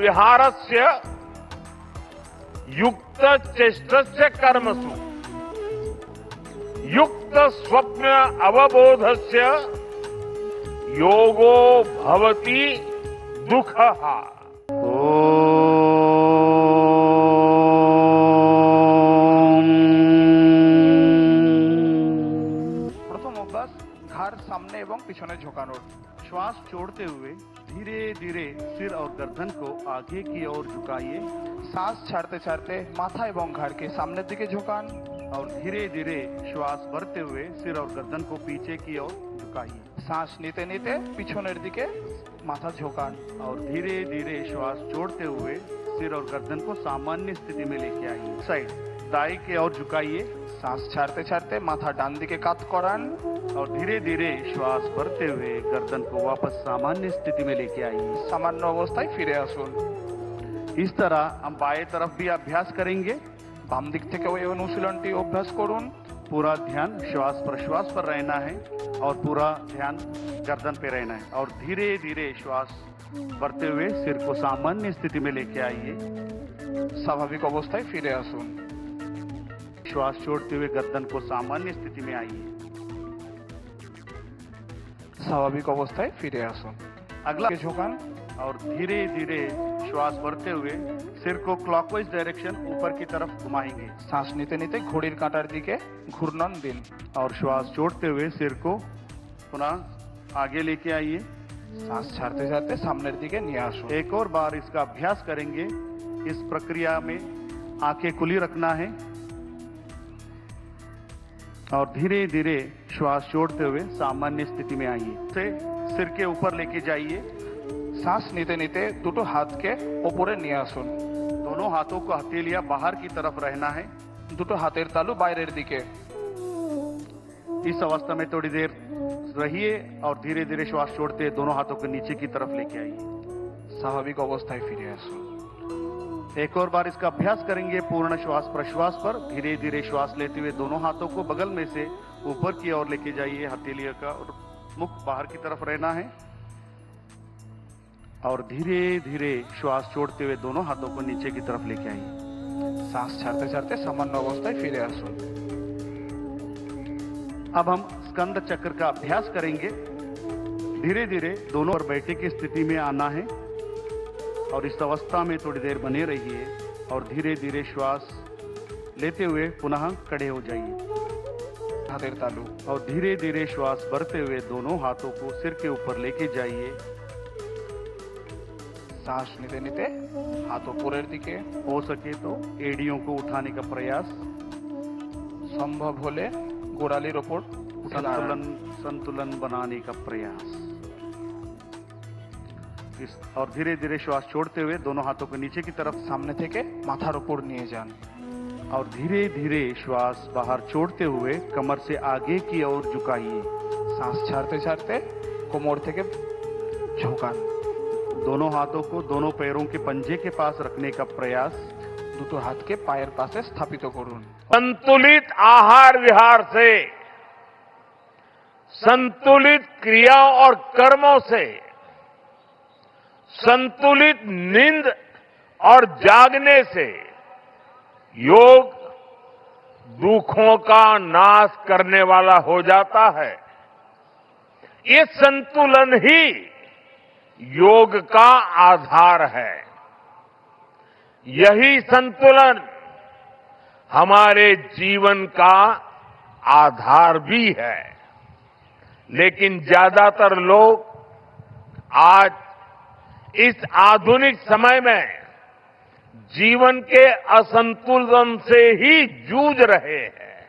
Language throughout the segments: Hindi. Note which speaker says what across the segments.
Speaker 1: विहारस्य युक्त चेष्टस्य कर्मसु युक्त स्वप्न अवबोधस्य योगो भवति दुःखः।
Speaker 2: प्रथम अभ्यास घाड़ सामने एवं पिछने झुकानोर।
Speaker 3: श्वास छोड़ते हुए धीरे धीरे सिर और गर्दन को आगे की ओर झुकाइए।
Speaker 2: सांस छाड़ते छाड़ते माथा एवं घाड़ के सामने दिखे झुकान
Speaker 3: और धीरे धीरे श्वास भरते हुए सिर और गर्दन को पीछे की ओर झुकाइए।
Speaker 2: सांस नीते नीते पिछनेर दिके माथा झुकान
Speaker 3: और धीरे धीरे श्वास छोड़ते हुए सिर और गर्दन को सामान्य स्थिति में लेके आइए। साइड दाएं की ओर झुकाइए।
Speaker 2: सांस छाड़ते छाड़ते माथा डान दिके कात करान
Speaker 3: और धीरे धीरे श्वास भरते हुए गर्दन को वापस सामान्य स्थिति में लेके आइए।
Speaker 2: सामान्य अवस्थाय फिरे आसुन।
Speaker 3: इस तरह हम बाएं तरफ भी अभ्यास करेंगे।
Speaker 2: बाम दिक थेके ओई अनुशीलनटी अभ्यास करुन।
Speaker 3: पूरा ध्यान श्वास प्रश्वास पर रहना है और पूरा ध्यान गर्दन पे रहना है। और धीरे धीरे श्वास भरते हुए सिर को सामान्य स्थिति में लेके आइए।
Speaker 2: स्वाभाविक अवस्थाय फिरे आसुन।
Speaker 3: श्वास छोड़ते हुए गर्दन को सामान्य स्थिति में आइए।
Speaker 2: स्वाभाविक अवस्थाय फिरे आसुन।
Speaker 3: अगला झुकान और धीरे धीरे श्वास भरते हुए सिर को क्लॉकवाइज डायरेक्शन ऊपर की तरफ घुमाएंगे।
Speaker 2: सांस नीते नीते घड़ीर कांटार दिके घूर्णन दिन
Speaker 3: और श्वास छोड़ते हुए सिर को पुनः आगे लेके आइए।
Speaker 2: सांस छाड़ते छाड़ते सामने दिके निये आसुन।
Speaker 3: एक और बार इसका अभ्यास करेंगे। इस प्रक्रिया में आंखें खुली रखना है और धीरे धीरे श्वास छोड़ते हुए सामान्य स्थिति में आइए। से सिर के ऊपर लेके जाइए।
Speaker 2: सांस नीते नीते दुटो हाथ के ऊपरे निये आसुन।
Speaker 3: दोनों हाथों को हथेलियां बाहर की तरफ रहना है।
Speaker 2: दुटो हाथेर तालू बाहरेर दिके।
Speaker 3: इस अवस्था में थोड़ी देर रहिए और धीरे धीरे श्वास छोड़ते दोनों हाथों को नीचे की तरफ लेके आइए।
Speaker 2: स्वाभाविक अवस्थाय फिरे आसुन।
Speaker 3: एक और बार इसका अभ्यास करेंगे। पूर्ण श्वास प्रश्वास पर धीरे धीरे श्वास लेते हुए दोनों हाथों को बगल में से ऊपर की ओर लेके जाइए। हथेलियों का और मुख बाहर की तरफ रहना है और धीरे धीरे श्वास छोड़ते हुए दोनों हाथों को नीचे की तरफ लेके आइए।
Speaker 2: सांस छाड़ते छाड़ते सामान्य अवस्थाय फिरे आसुन।
Speaker 3: अब हम स्कंद चक्र का अभ्यास करेंगे। धीरे धीरे दोनों पर बैठे की स्थिति में आना है और इस अवस्था में थोड़ी देर बने रहिए और धीरे धीरे श्वास लेते हुए पुनः खड़े हो जाइए।
Speaker 2: हाथेर तालू
Speaker 3: और धीरे धीरे श्वास भरते हुए दोनों हाथों को सिर के ऊपर लेके जाइए।
Speaker 2: सांस नीते नीते हाथ ऊपरेर दिके।
Speaker 3: हो सके तो एड़ियों को उठाने का प्रयास।
Speaker 2: संभव होले गोड़ालिर ओपर
Speaker 3: संतुलन बनाने का प्रयास। और धीरे धीरे श्वास छोड़ते हुए दोनों हाथों को नीचे की तरफ
Speaker 2: सामने थेके माथार ऊपर निये जान।
Speaker 3: और धीरे धीरे श्वास बाहर छोड़ते हुए कमर से आगे की ओर झुकाइए।
Speaker 2: सांस छाड़ते छाड़ते कोमर थेके झुकान।
Speaker 3: दोनों हाथों को दोनों पैरों के पंजे के पास रखने का प्रयास।
Speaker 2: दुटो हाथ के पायर पासे स्थापित करुन।
Speaker 1: संतुलित आहार विहार से, संतुलित क्रियाओं और कर्मों से, संतुलित नींद और जागने से योग दुखों का नाश करने वाला हो जाता है। ये संतुलन ही योग का आधार है। यही संतुलन हमारे जीवन का आधार भी है। लेकिन ज्यादातर लोग आज इस आधुनिक समय में जीवन के असंतुलन से ही जूझ रहे हैं।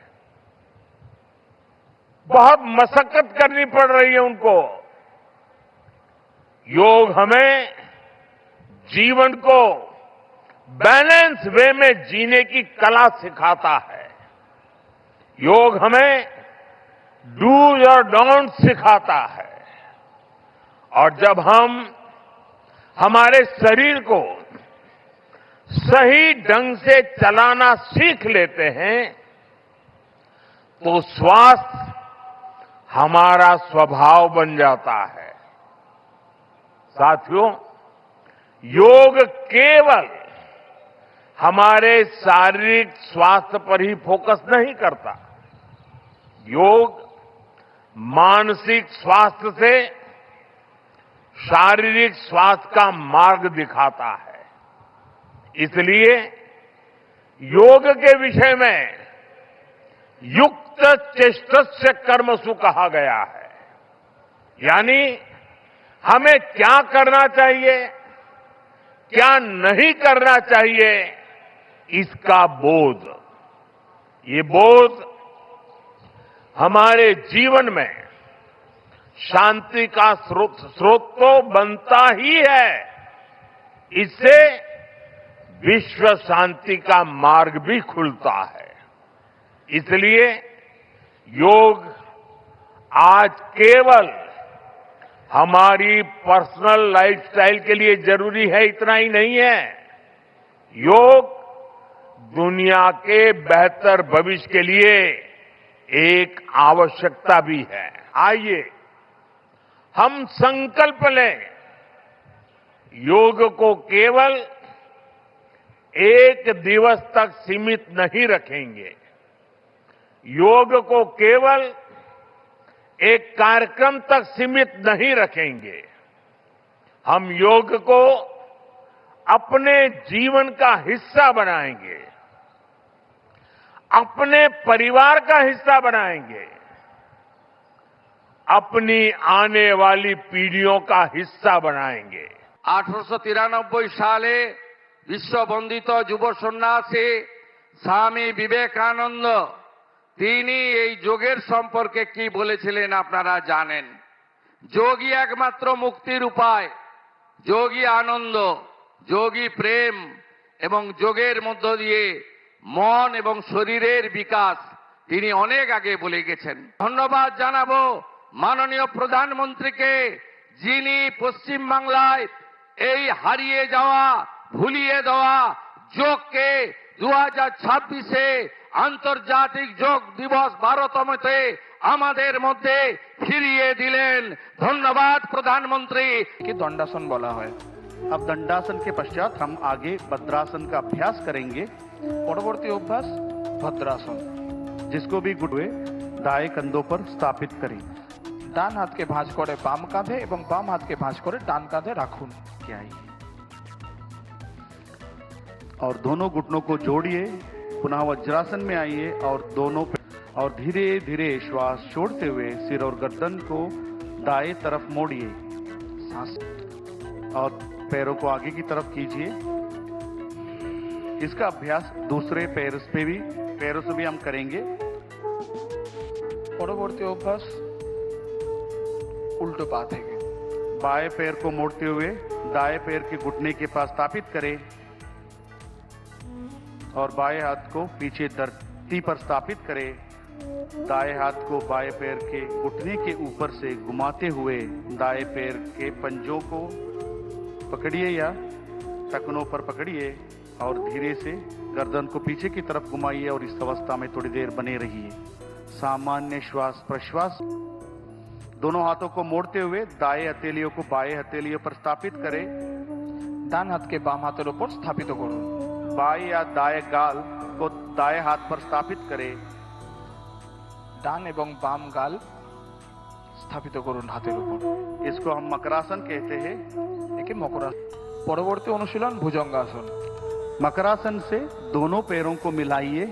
Speaker 1: बहुत मशक्कत करनी पड़ रही है उनको। योग हमें जीवन को बैलेंस वे में जीने की कला सिखाता है। योग हमें डूज और डोंट सिखाता है। और जब हम हमारे शरीर को सही ढंग से चलाना सीख लेते हैं तो स्वास्थ्य हमारा स्वभाव बन जाता है। साथियों, योग केवल हमारे शारीरिक स्वास्थ्य पर ही फोकस नहीं करता। योग मानसिक स्वास्थ्य से शारीरिक स्वास्थ्य का मार्ग दिखाता है। इसलिए योग के विषय में युक्त चेष्टस्य कर्मसु कहा गया है। यानी हमें क्या करना चाहिए, क्या नहीं करना चाहिए, इसका बोध। ये बोध हमारे जीवन में शांति का स्रोत तो बनता ही है, इससे विश्व शांति का मार्ग भी खुलता है। इसलिए योग आज केवल हमारी पर्सनल लाइफस्टाइल के लिए जरूरी है इतना ही नहीं है। योग दुनिया के बेहतर भविष्य के लिए एक आवश्यकता भी है। आइए हम संकल्प लें, योग को केवल एक दिवस तक सीमित नहीं रखेंगे, योग को केवल एक कार्यक्रम तक सीमित नहीं रखेंगे। हम योग को अपने जीवन का हिस्सा बनाएंगे, अपने परिवार का हिस्सा बनाएंगे, अपनी आने वाली पीढ़ियों का हिस्सा बनाएंगे।
Speaker 4: 1893 সালে বিশ্ববন্দিত যুব সন্ন্যাসী স্বামী বিবেকানন্দ তিনি এই যোগের সম্পর্কে কি বলেছিলেন আপনারা জানেন। যোগই একমাত্র মুক্তির উপায়, যোগী আনন্দ, যোগী প্রেম এবং যোগের মধ্য দিয়ে মন এবং শরীরের বিকাশ তিনি অনেক আগে বলে গেছেন। ধন্যবাদ জানাবো মাননীয় প্রধানমন্ত্রীকে, যিনি পশ্চিম বাংলায় এই হারিয়ে যাওয়া, ভুলিয়ে দেওয়া যোগকে 2026-এ আন্তর্জাতিক যোগ দিবস 12তমতে আমাদের মধ্যে ফিরিয়ে দিলেন। ধন্যবাদ প্রধানমন্ত্রী।
Speaker 2: কি দণ্ডাসন বলা হয়।
Speaker 3: अब दंडासन के पश्चात हम आगे भद्रासन का अभ्यास करेंगे।
Speaker 2: পরবর্তী অভ্যাস ভদ্রাসন,
Speaker 3: जिसको भी गुडवे दाएं कंधों पर स्थापित करें।
Speaker 2: ডান হাতকে ভাঁজ করে বাম কাঁধে এবং বাম হাতকে ভাঁজ করে ডান কাঁধে রাখুন।
Speaker 3: क्या आइए और दोनों घुटनों को जोड़िए, पुनः वज्रासन में आइए और धीरे धीरे श्वास छोड़ते हुए सिर और गर्दन को दाएं तरफ मोड़िए।
Speaker 2: सांस
Speaker 3: और पैरों को आगे की तरफ कीजिए। इसका अभ्यास दूसरे पैरों से भी हम करेंगे।
Speaker 2: পরবর্তী অভ্যাস উল্টো পা থেকে।
Speaker 3: बाएं पैर को मोड़ते हुए दाएं पैर के घुटने के पास स्थापित करें और बाएं हाथ को पीछे धरती पर स्थापित करें। दाएं हाथ को बाएं पैर के घुटने के ऊपर से घुमाते हुए दाएं पैर के पंजों को पकड़िए या टखनों पर पकड़िए और धीरे से गर्दन को पीछे की तरफ घुमाइए और इस अवस्था में थोड़ी देर बने रहिए। सामान्य श्वास प्रश्वास। दोनों हाथों को मोड़ते हुए दाएं हथेलियों को बाएं हथेलियों पर स्थापित करें।
Speaker 2: ডান হাতকে বাম হাতের উপর স্থাপিত করুন।
Speaker 3: बाएं या दाएं गाल को दाएं हाथ पर स्थापित करें।
Speaker 2: ডান এবং বাম গাল স্থাপিত করুন হাতের উপর।
Speaker 3: इसको हम मकरासन कहते हैं।
Speaker 2: একে মকরাসন। পরবর্তী অনুশীলন ভুজঙ্গাসন।
Speaker 3: मकरासन से दोनों पैरों को मिलाइए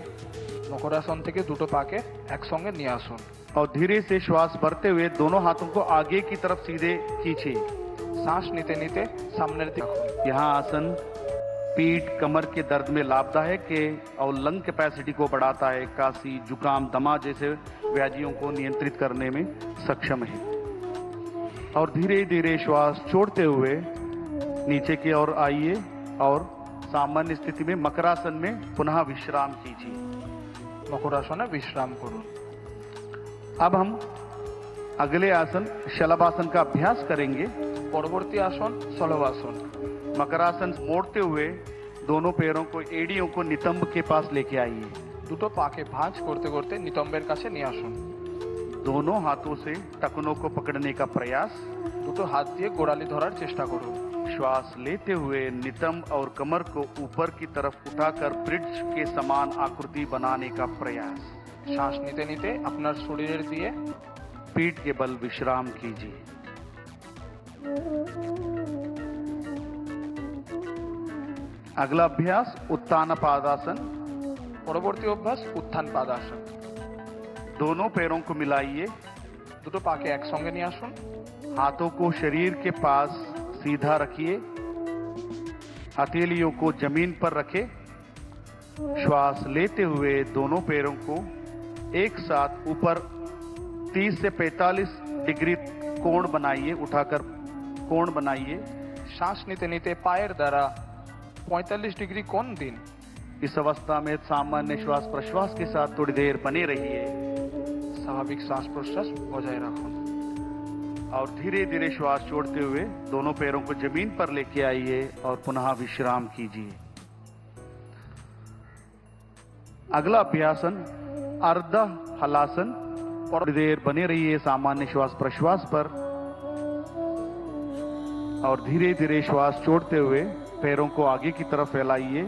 Speaker 2: মকরাসন থেকে দুটো পাকে একসঙ্গে নিয়ে আসুন।
Speaker 3: और धीरे से श्वास भरते हुए दोनों हाथों को आगे की तरफ सीधे खींचिए।
Speaker 2: শ্বাস নিতে নিতে সামনের দিকে রাখুন।
Speaker 3: यहाँ आसन पीठ कमर के दर्द में लाभदायक है और लंग कैपेसिटी को बढ़ाता है। काशी, जुकाम, दमा जैसे व्याधियों को नियंत्रित करने में सक्षम है। और धीरे धीरे श्वास छोड़ते हुए नीचे की ओर आइए और सामान्य स्थिति में मकरासन में पुनः विश्राम कीजिए।
Speaker 2: মকরাসনে বিশ্রাম করুন।
Speaker 3: अब हम अगले आसन शलभासन का अभ्यास करेंगे।
Speaker 2: পরবর্তী আসন শলভাসন।
Speaker 3: मकरासन मोड़ते हुए दोनों पैरों को एड़ियों को नितंब के पास लेके आइए।
Speaker 2: দুটো পাকে ভাঁজ করতে করতে নিতম্বের কাছে নিয়ে আসুন।
Speaker 3: दोनों हाथों से टखनों को पकड़ने का प्रयास।
Speaker 2: দুটো হাত দিয়ে গোড়ালি ধরার চেষ্টা করুন।
Speaker 3: श्वास लेते हुए नितंब और कमर को ऊपर की तरफ उठाकर ब्रिज के समान आकृति बनाने का प्रयास।
Speaker 2: শ্বাস নিতে নিতে আপনার শরীরের দিয়ে
Speaker 3: पीठ के बल विश्राम कीजिए। अगला अभ्यास उत्तान पादासन।
Speaker 2: পরবর্তী অভ্যাস উত্থান পাদাসন।
Speaker 3: दोनों पैरों को मिलाइए,
Speaker 2: দুটো পাকে একসঙ্গে নিয়ে আসুন।
Speaker 3: हाथों को शरीर के पास सीधा रखिए, हथेलियों को जमीन पर रखें। श्वास लेते हुए दोनों पैरों को एक साथ ऊपर 30 से 45 डिग्री कोण बनाइए, उठाकर कोण बनाइए।
Speaker 2: শ্বাস নিতে নিতে পায়ের দ্বারা 45 ডিগ্রি কোণ দিন।
Speaker 3: इस अवस्था में सामान्य श्वास प्रश्वास के साथ थोड़ी देर बने रहिए
Speaker 2: স্বাভাবিক শ্বাস প্রশ্বাস বজায় রাখুন।
Speaker 3: और धीरे धीरे श्वास छोड़ते हुए दोनों पैरों को जमीन पर लेके आइए और पुनः विश्राम कीजिए। अगला अभ्यासन अर्ध हलासन। थोड़ी देर बने रहिए सामान्य श्वास प्रश्वास पर और धीरे धीरे श्वास छोड़ते हुए पैरों को आगे की तरफ फैलाइए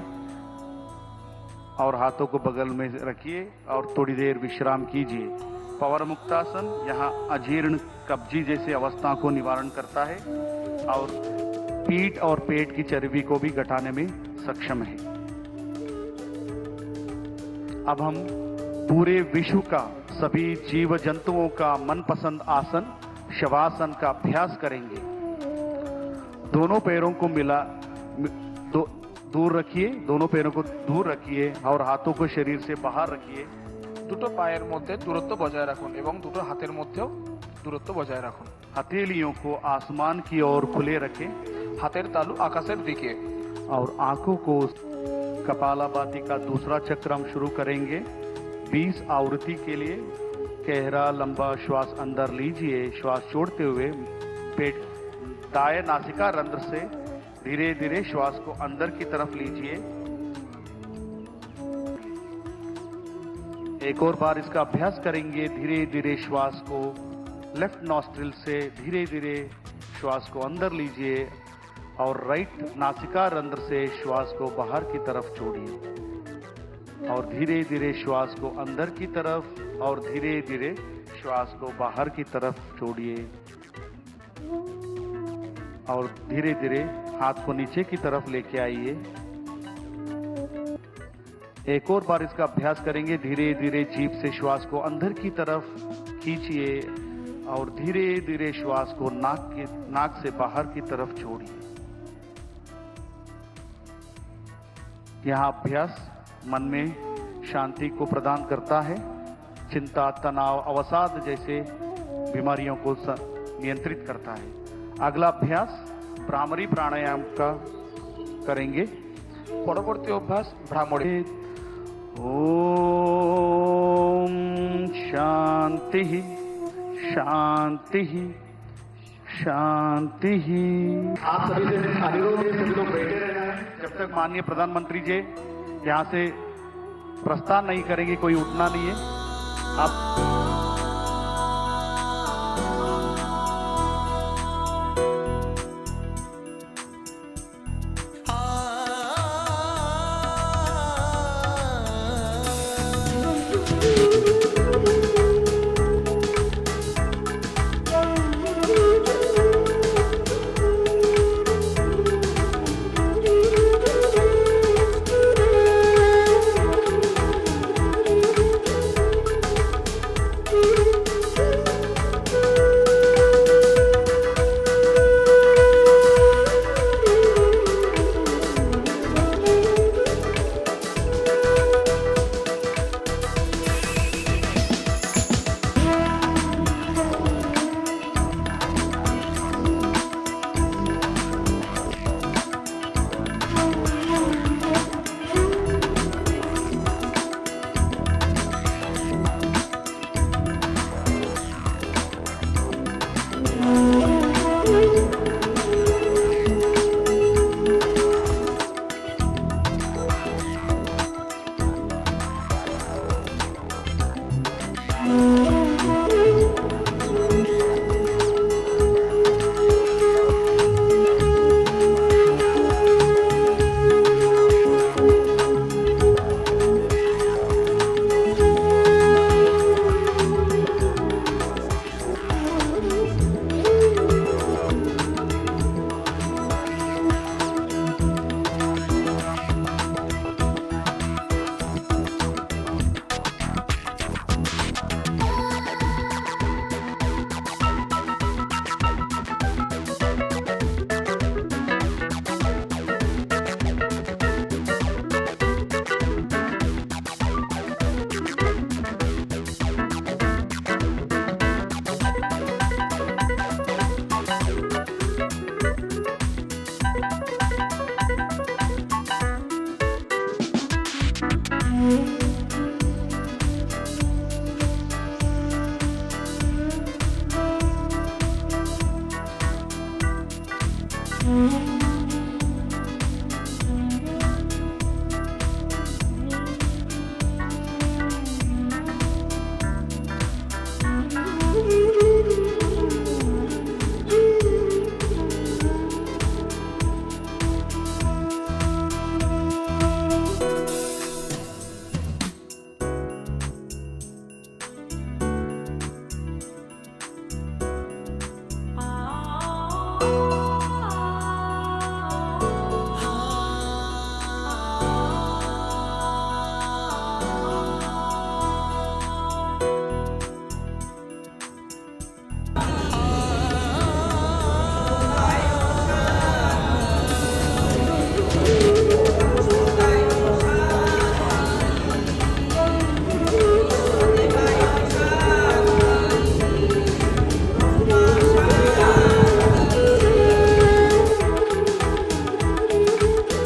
Speaker 3: और हाथों को बगल में रखिए और थोड़ी देर विश्राम कीजिए। पवर मुक्तासन यहाँ अजीर्ण कब्जी जैसी अवस्था को निवारण करता है और पीठ और पेट की चर्बी को भी घटाने में सक्षम है। अब हम पूरे विश्व का सभी जीव जंतुओं का मनपसंद आसन शवासन का अभ्यास करेंगे। दोनों पैरों को दूर रखिए, दोनों पैरों को दूर रखिए और हाथों को शरीर से बाहर रखिए।
Speaker 2: দুটো পায়ের মধ্যে দূরত্ব বজায় রাখুন এবং দুটো হাতের মধ্যেও দূরত্ব বজায় রাখুন।
Speaker 3: हथेलियों को आसमान की ओर खुले रखें
Speaker 2: হাতের তালু আকাশের দিকে।
Speaker 3: और आंखों को कपालभाति का दूसरा चक्र हम शुरू करेंगे। 20 आवृत्ति के लिए गहरा लंबा श्वास अंदर लीजिए। श्वास छोड़ते हुए पेट दाएं नासिका रंध्र से धीरे धीरे श्वास को अंदर की तरफ लीजिए। एक और बार इसका अभ्यास करेंगे। धीरे धीरे श्वास को लेफ्ट नॉस्ट्रिल से धीरे धीरे श्वास को अंदर लीजिए और राइट नासिका रंध्र से श्वास को बाहर की तरफ छोड़िए और धीरे धीरे श्वास को अंदर की तरफ और धीरे धीरे श्वास को बाहर की तरफ छोड़िए और धीरे धीरे हाथ को नीचे की तरफ लेके आइए। एक और बार इसका अभ्यास करेंगे। धीरे धीरे जीभ से श्वास को अंदर की तरफ खींचिए और धीरे धीरे श्वास को नाक से बाहर की तरफ छोड़िए। यह अभ्यास मन में शांति को प्रदान करता है, चिंता तनाव अवसाद जैसे बीमारियों को नियंत्रित करता है। अगला अभ्यास भ्रामरी प्राणायाम का करेंगे।
Speaker 2: পরবর্তী অভ্যাস ভ্রামরী।
Speaker 3: ओम शांति शांति शांति। आप सभी से अनुरोध है, सभी लोग बैठे रहना है जब तक माननीय प्रधानमंत्री जी यहाँ से प्रस्थान नहीं करेंगे। कोई उठना नहीं है। आप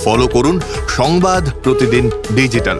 Speaker 5: ফলো করুন সংবাদ প্রতিদিন ডিজিটাল।